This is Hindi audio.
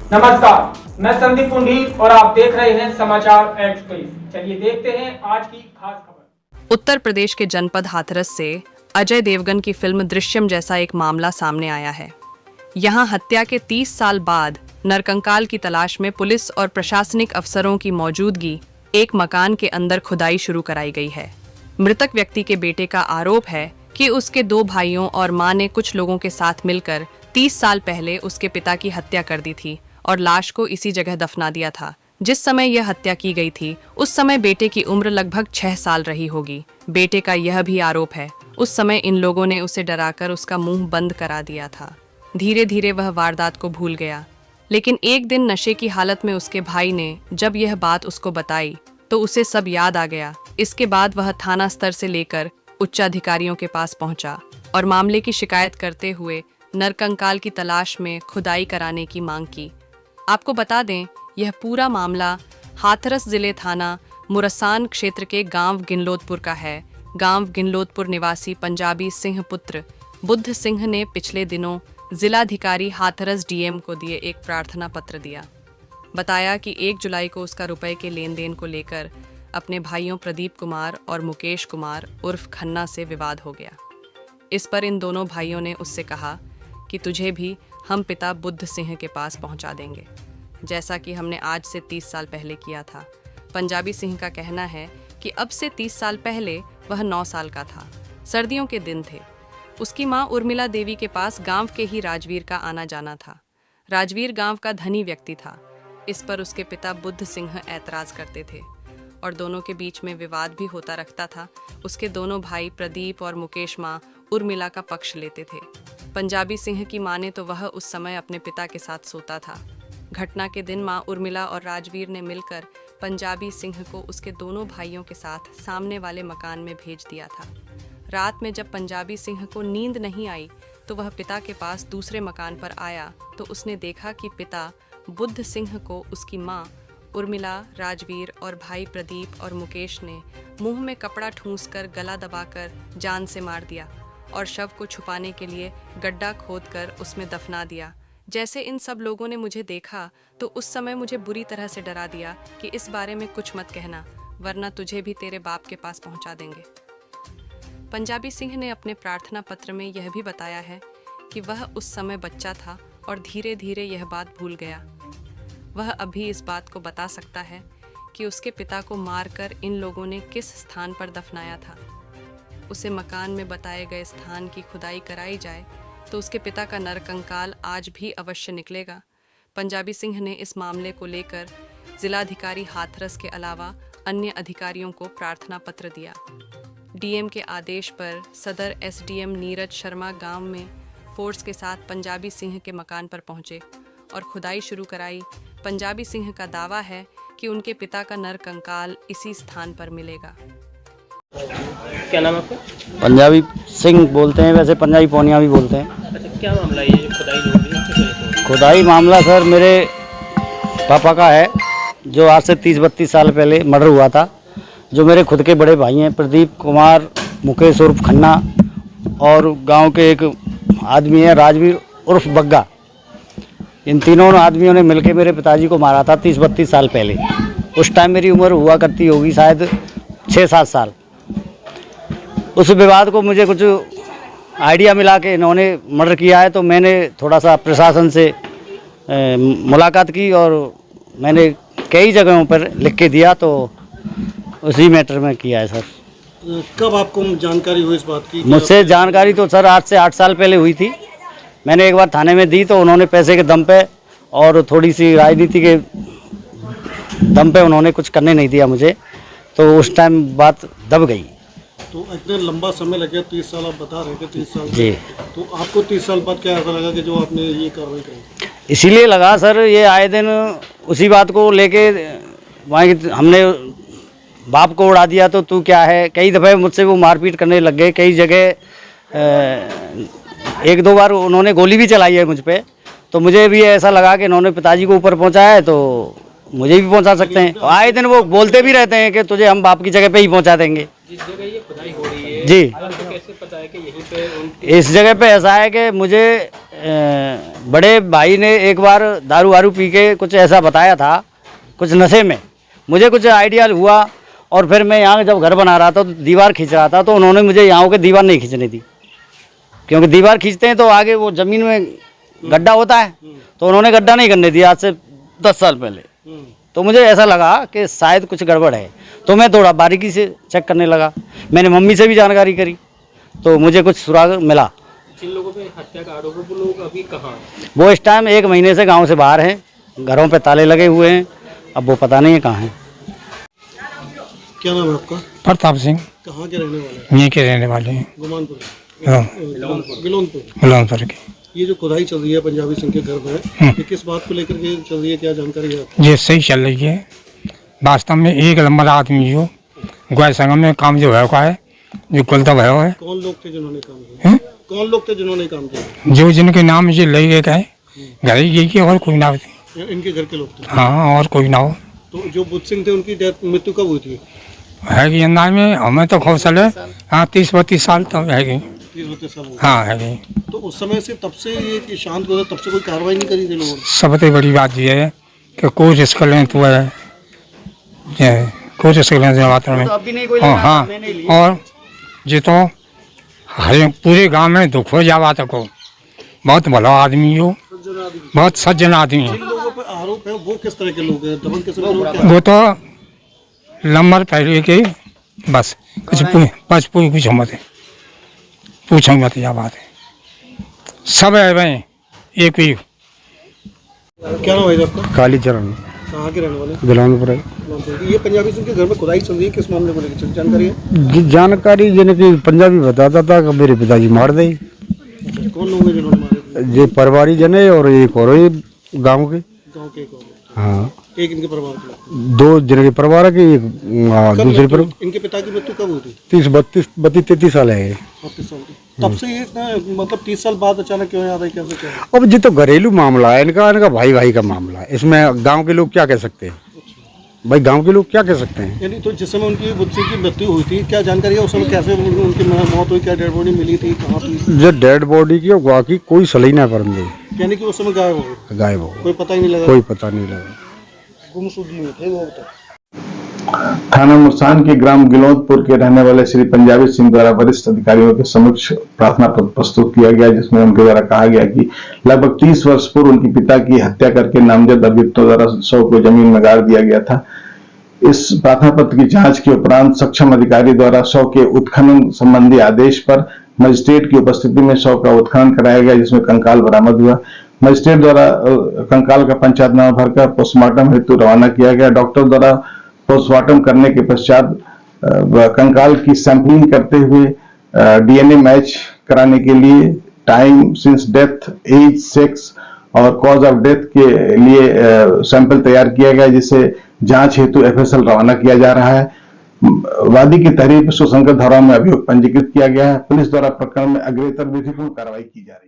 नमस्कार, मैं संदीप पुंडीर और आप देख रहे हैं समाचार एक्सप्रेस। चलिए देखते हैं आज की खास खबर। उत्तर प्रदेश के जनपद हाथरस से अजय देवगन की फिल्म दृश्यम जैसा एक मामला सामने आया है। यहां हत्या के 30 साल बाद नरकंकाल की तलाश में पुलिस और प्रशासनिक अफसरों की मौजूदगी एक मकान के अंदर खुदाई शुरू कराई गई है। मृतक व्यक्ति के बेटे का आरोप है कि उसके 2 भाइयों और मां ने कुछ लोगों के साथ मिलकर 30 साल पहले उसके पिता की हत्या कर दी थी और लाश को इसी जगह दफना दिया था। जिस समय यह हत्या की गई थी उस समय बेटे की उम्र लगभग 6 साल रही होगी। बेटे का यह भी आरोप है उस समय इन लोगों ने उसे डराकर उसका मुंह बंद करा दिया था। धीरे धीरे वह वारदात को भूल गया, लेकिन एक दिन नशे की हालत में उसके भाई ने जब यह बात उसको बताई तो उसे सब याद आ गया। इसके बाद वह थाना स्तर से लेकर उच्चाधिकारियों के पास पहुंचा और मामले की शिकायत करते हुए नरकंकाल की तलाश में खुदाई कराने की मांग की। आपको बता दें, यह पूरा मामला हाथरस जिले थाना मुरसान क्षेत्र के गांव गिनलोदपुर का है। गांव गिनलोदपुर निवासी पंजाबी सिंह पुत्र बुद्ध सिंह ने पिछले दिनों जिलाधिकारी हाथरस डीएम को दिए एक प्रार्थना पत्र दिया। बताया कि 1 जुलाई को उसका रुपए के लेन देन को लेकर अपने भाइयों प्रदीप कुमार और मुकेश कुमार उर्फ खन्ना से विवाद हो गया। इस पर इन दोनों भाइयों ने उससे कहा कि तुझे भी हम पिता बुद्ध सिंह के पास पहुंचा देंगे, जैसा कि हमने आज से 30 साल पहले किया था। पंजाबी सिंह का कहना है कि अब से 30 साल पहले वह 9 साल का था। सर्दियों के दिन थे। उसकी मां उर्मिला देवी के पास गांव के ही राजवीर का आना जाना था। राजवीर गांव का धनी व्यक्ति था। इस पर उसके पिता बुद्ध सिंह ऐतराज करते थे और दोनों के बीच में विवाद भी होता रखता था। उसके दोनों भाई प्रदीप और मुकेश मां उर्मिला का पक्ष लेते थे। पंजाबी सिंह की माने तो वह उस समय अपने पिता के साथ सोता था। घटना के दिन मां उर्मिला और राजवीर ने मिलकर पंजाबी सिंह को उसके दोनों भाइयों के साथ सामने वाले मकान में भेज दिया था। रात में जब पंजाबी सिंह को नींद नहीं आई तो वह पिता के पास दूसरे मकान पर आया तो उसने देखा कि पिता बुद्ध सिंह को उसकी मां उर्मिला, राजवीर और भाई प्रदीप और मुकेश ने मुंह में कपड़ा ठूंसकर गला दबाकर जान से मार दिया और शव को छुपाने के लिए गड्ढा खोदकर उसमें दफना दिया। जैसे इन सब लोगों ने मुझे देखा तो उस समय मुझे बुरी तरह से डरा दिया कि इस बारे में कुछ मत कहना, वरना तुझे भी तेरे बाप के पास पहुंचा देंगे। पंजाबी सिंह ने अपने प्रार्थना पत्र में यह भी बताया है कि वह उस समय बच्चा था और धीरे धीरे यह बात भूल गया। वह अभी इस बात को बता सकता है कि उसके पिता को मारकर इन लोगों ने किस स्थान पर दफनाया था। उसे मकान में बताए गए स्थान की खुदाई कराई जाए तो उसके पिता का नरकंकाल आज भी अवश्य निकलेगा। पंजाबी सिंह ने इस मामले को लेकर जिलाधिकारी हाथरस के अलावा अन्य अधिकारियों को प्रार्थना पत्र दिया। डीएम के आदेश पर सदर एसडीएम नीरज शर्मा गांव में फोर्स के साथ पंजाबी सिंह के मकान पर पहुंचे और खुदाई शुरू कराई। पंजाबी सिंह का दावा है कि उनके पिता का नरकंकाल इसी स्थान पर मिलेगा। क्या नाम है आपका? पंजाबी सिंह बोलते हैं, वैसे पंजाबी पौनिया भी बोलते हैं। अच्छा, क्या मामला है ये जो खुदाई हो रही है, किस वजह से? खुदाई मामला सर मेरे पापा का है, जो आज से 30-32 साल पहले मर्डर हुआ था। जो मेरे खुद के बड़े भाई हैं प्रदीप कुमार, मुकेश उर्फ खन्ना और गांव के एक आदमी है राजवीर उर्फ बग्गा। इन तीनों आदमियों ने मिलकर मेरे पिताजी को मारा था 30-32 साल पहले। उस टाइम मेरी उम्र हुआ करती होगी शायद 6-7 साल। उस विवाद को मुझे कुछ आइडिया मिला कि इन्होंने मर्डर किया है, तो मैंने थोड़ा सा प्रशासन से मुलाकात की और मैंने कई जगहों पर लिख के दिया, तो उसी मैटर में किया है सर। कब आपको जानकारी हुई इस बात की? मुझसे जानकारी तो सर आज से 8 साल पहले हुई थी। मैंने एक बार थाने में दी तो उन्होंने पैसे के दम पे और थोड़ी सी राजनीति के दम पे उन्होंने कुछ करने नहीं दिया मुझे, तो उस टाइम बात दब गई। तो इतना लंबा समय लग गया, 30 साल आप बता रहे थे, 30 साल जी। तो आपको 30 साल बाद क्या ऐसा लगा कि जो आपने ये कार्रवाई करी? इसीलिए लगा सर, ये आए दिन उसी बात को लेके वहीं हमने बाप को उड़ा दिया तो तू क्या है। कई दफ़े मुझसे वो मारपीट करने लग गए। कई जगह 1-2 बार उन्होंने गोली भी चलाई है मुझ पे, तो मुझे भी ऐसा लगा कि इन्होंने पिताजी को ऊपर पहुंचाया है तो मुझे भी पहुंचा सकते हैं। आए दिन वो बोलते भी रहते हैं कि तुझे हम बाप की जगह पे ही पहुंचा देंगे। जिस जगह ये खुदाई हो रही है जी। आपको कैसे पता है कि यहीं पे इस जगह पे ऐसा है कि मुझे बड़े भाई ने एक बार दारू वारू पी के कुछ ऐसा बताया था, कुछ नशे में मुझे कुछ आइडिया हुआ, और फिर मैं यहाँ जब घर बना रहा था तो दीवार खींच रहा था, तो उन्होंने मुझे यहाँ के दीवार नहीं खींचने दी, क्योंकि दीवार खींचते हैं तो आगे वो ज़मीन में गड्ढा होता है, तो उन्होंने गड्ढा नहीं करने दिया आज से 10 साल पहले। तो मुझे ऐसा लगा कि शायद कुछ गड़बड़ है, तो मैं थोड़ा बारीकी से चेक करने लगा। मैंने मम्मी से भी जानकारी करी तो मुझे कुछ सुराग मिला। जिन लोगों पे हत्या का आरोप है वो लोग अभी कहाँ हैं? वो इस टाइम 1 महीने से गांव से बाहर हैं, घरों पे ताले लगे हुए हैं, अब वो पता नहीं है कहाँ हैं। क्या नाम है आपका? प्रताप सिंह, कहाँ के रहने वाले हैं? यहीं के रहने वाले हैं, गुमानपुर, हाँ, गिलोनपुर। बुलंदपुर के। ये जो खुदाई चल रही है पंजाबी सिंह के घर में, ये किस बात को लेकर के चल रही है, क्या जानकारी है आपको? ये सही चल रही है। वास्तव में एक नंबर आदमी जो गोय संगम में काम जो है का है, जो कुलता भयो है। कौन लोग थे जिन्होंने काम किया? हैं? कौन लोग थे जिन्होंने काम किया? जो जिनके नाम ये ले गए गए घर ये की, और कोई ना हो। इनके घर के लोग थे? हाँ, और कोई ना हो। तो जो बुद्ध सिंह थे उनकी मृत्यु कब हुई थी? है कि अंदाज में हमें तो खूब चले, हाँ 30-32 साल तो है गई। 30-32 साल हो गए। हाँ है गई। तो उस समय से तब से ये कि शांत हो, तब से कोई कार्रवाई नहीं करी थी लोगों ने? सबसे बड़ी बात ये है कि कोशिश कर लें तो है, कोशिश कर लें बात में। हाँ, और ये तो हर पूरे गांव में दुख हो जावा तको। बहुत भला आदमी हो, बहुत सज्जन आदमी है। जिन लोगों पर आरोप है वो किस तरह के लोग हैं? दबंग किस्म के लोग क्या? वो तो लंबर पहले के बस कुछ कुछ मत है, पूछो मत या बात है, सब है भाई एक ही। क्या नाम है आपका? काली चरण, कहाँ के रहने वाले? बिलोंगपुर। ये पंजाबी सिंह के घर में खुदाई चल रही है, किस मामले को लेकर जानकारी है? जानकारी यानी कि पंजाबी बताता था कि मेरे पिताजी मार दे। कौन लोग हैं जिन्होंने मारे? ये परिवारी जन है और एक और गाँव के। गाँव के एक और? हाँ, एक इनके परिवार के लोग? 2 जन के परिवार के, एक दूसरे पर। इनके पिता की मृत्यु कब हुई थी? 33 साल है। 32 साल की। तब से ये इतना मतलब 30 साल बाद अचानक क्यों याद है, कैसे क्या है? अब ये तो घरेलू मामला है इनका भाई का मामला है, इसमें गांव के लोग क्या कह सकते हैं? भाई गांव के लोग क्या कह सकते हैं? यानी तो जिस समय उनकी बुद्ध सिंह की मृत्यु हुई थी, क्या जानकारी है उस समय कैसे उनकी मौत हुई? क्या डेड बॉडी मिली थी, कहाँ थी? जो डेड बॉडी की हुआ की कोई सही ना पर यानी कि उस समय गायब हो गए? गायब हो, कोई पता ही नहीं लगा? कोई पता नहीं लगा। गुमशुद नहीं थे वो तक। थाना मुरसान के ग्राम गिलोदपुर के रहने वाले श्री पंजाबी सिंह द्वारा वरिष्ठ अधिकारियों के समक्ष प्रार्थना पत्र प्रस्तुत किया गया, जिसमें उनके द्वारा कहा गया कि लगभग 30 वर्ष पूर्व उनके पिता की हत्या करके नामजद अभियुक्तों द्वारा शव को जमीन में गाड़ दिया गया था। इस प्रार्थना पत्र की जांच के उपरांत सक्षम अधिकारी द्वारा शव के उत्खनन संबंधी आदेश पर मजिस्ट्रेट की उपस्थिति में शव का उत्खनन कराया गया, जिसमें कंकाल बरामद हुआ। मजिस्ट्रेट द्वारा कंकाल का पंचायतनामा भरकर पोस्टमार्टम हेतु रवाना किया गया। डॉक्टर द्वारा पोस्टमार्टम करने के पश्चात कंकाल की सैंपलिंग करते हुए डीएनए मैच कराने के लिए time since death, age, sex और कॉज ऑफ डेथ के लिए सैंपल तैयार किया गया, जिसे जांच हेतु एफएसएल रवाना किया जा रहा है। वादी की तहरीर पर सुसंगत धाराओं में अभियोग पंजीकृत किया गया है। पुलिस द्वारा प्रकरण में अग्रेतर विधिपूर्ण कार्रवाई की जा रही है।